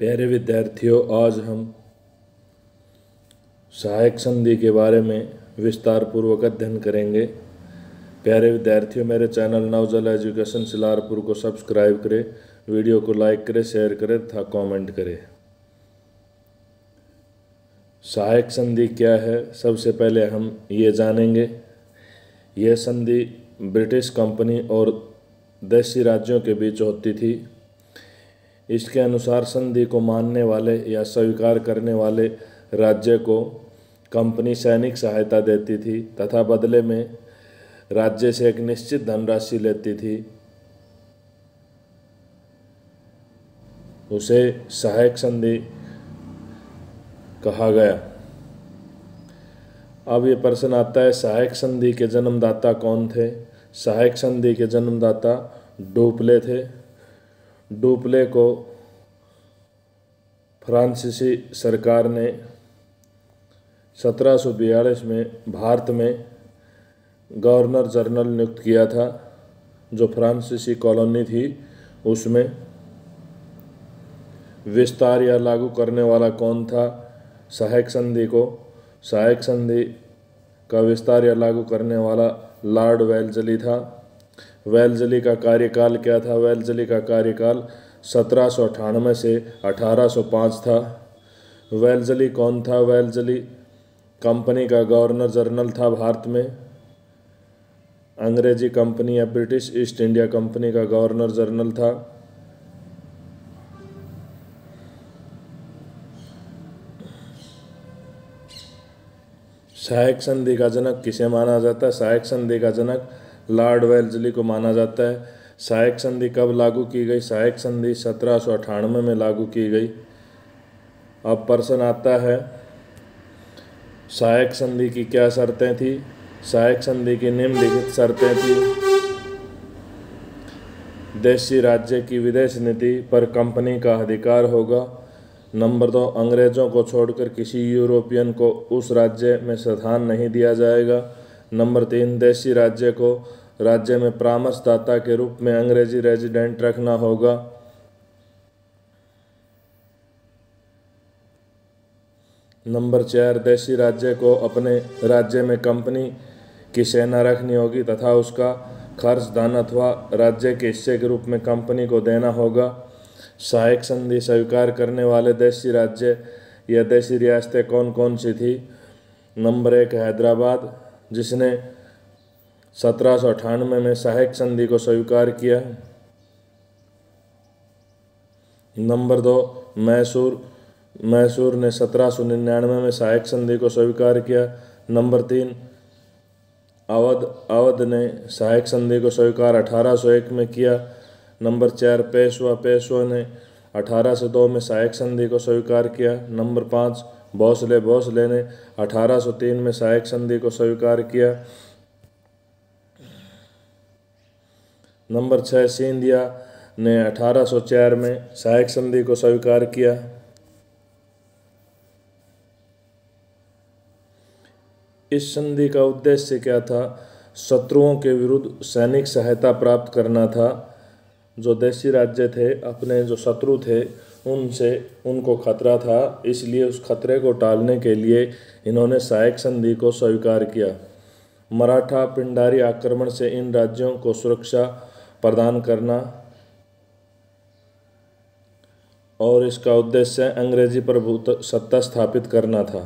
प्यारे विद्यार्थियों, आज हम सहायक संधि के बारे में विस्तार पूर्वक अध्ययन करेंगे। प्यारे विद्यार्थियों, मेरे चैनल नवजल एजुकेशन सिलारपुर को सब्सक्राइब करें, वीडियो को लाइक करें, शेयर करें तथा कमेंट करें। सहायक संधि क्या है, सबसे पहले हम ये जानेंगे। यह संधि ब्रिटिश कंपनी और देशी राज्यों के बीच होती थी। इसके अनुसार संधि को मानने वाले या स्वीकार करने वाले राज्य को कंपनी सैनिक सहायता देती थी तथा बदले में राज्य से एक निश्चित धनराशि लेती थी। उसे सहायक संधि कहा गया। अब ये प्रश्न आता है, सहायक संधि के जन्मदाता कौन थे? सहायक संधि के जन्मदाता डुप्ले थे। डुप्ले को फ्रांसीसी सरकार ने 1742 में भारत में गवर्नर जनरल नियुक्त किया था। जो फ्रांसीसी कॉलोनी थी उसमें विस्तार या लागू करने वाला कौन था? सहायक संधि का विस्तार या लागू करने वाला लॉर्ड वेल्लेस्ली था। वेल्लेस्ली का कार्यकाल क्या था? वेल्लेस्ली का कार्यकाल 1798 से 1805 था। वेल्लेस्ली कौन था? वेल्लेस्ली कंपनी का गवर्नर जनरल था भारत में। अंग्रेजी कंपनी या ब्रिटिश ईस्ट इंडिया कंपनी का गवर्नर जनरल था। सहायक संधि का जनक किसे माना जाता है? सहायक संधि का जनक लॉर्ड वेल्लेस्ली को माना जाता है। सहायक संधि कब लागू की गई? सहायक संधि 1798 में लागू की गई। अब प्रश्न आता है, सहायक संधि की क्या शर्तें थी? सहायक संधि की निम्नलिखित शर्तें थी। देशी राज्य की विदेश नीति पर कंपनी का अधिकार होगा। नंबर 2, अंग्रेजों को छोड़कर किसी यूरोपियन को उस राज्य में स्थान नहीं दिया जाएगा। नंबर 3, देशी राज्य को राज्य में परामर्शदाता के रूप में अंग्रेजी रेजिडेंट रखना होगा। नंबर 4, देशी राज्य को अपने राज्य में कंपनी की सेना रखनी होगी तथा उसका खर्च धन अथवा राज्य के हिस्से के रूप में कंपनी को देना होगा। सहायक संधि स्वीकार करने वाले देशी राज्य या देशी रियासतें कौन कौन सी थी? नंबर 1, हैदराबाद, जिसने 1798 में सहायक संधि को स्वीकार किया। नंबर 2, मैसूर ने 1799 में सहायक संधि को स्वीकार किया। नंबर 3, अवध ने सहायक संधि को स्वीकार 1801 में किया। नंबर 4, पेशवा ने 1802 में सहायक संधि को स्वीकार किया। नंबर 5, भोसले ने 1803 में सहायक संधि को स्वीकार किया। नंबर 6, सिंधिया ने 1804 में सहायक संधि को स्वीकार किया। इस संधि का उद्देश्य क्या था? शत्रुओं के विरुद्ध सैनिक सहायता प्राप्त करना था। जो देशी राज्य थे, अपने जो शत्रु थे उनको खतरा था, इसलिए उस खतरे को टालने के लिए इन्होंने सहायक संधि को स्वीकार किया। मराठा पिंडारी आक्रमण से इन राज्यों को सुरक्षा प्रदान करना और इसका उद्देश्य अंग्रेजी प्रभुत्व सत्ता स्थापित करना था।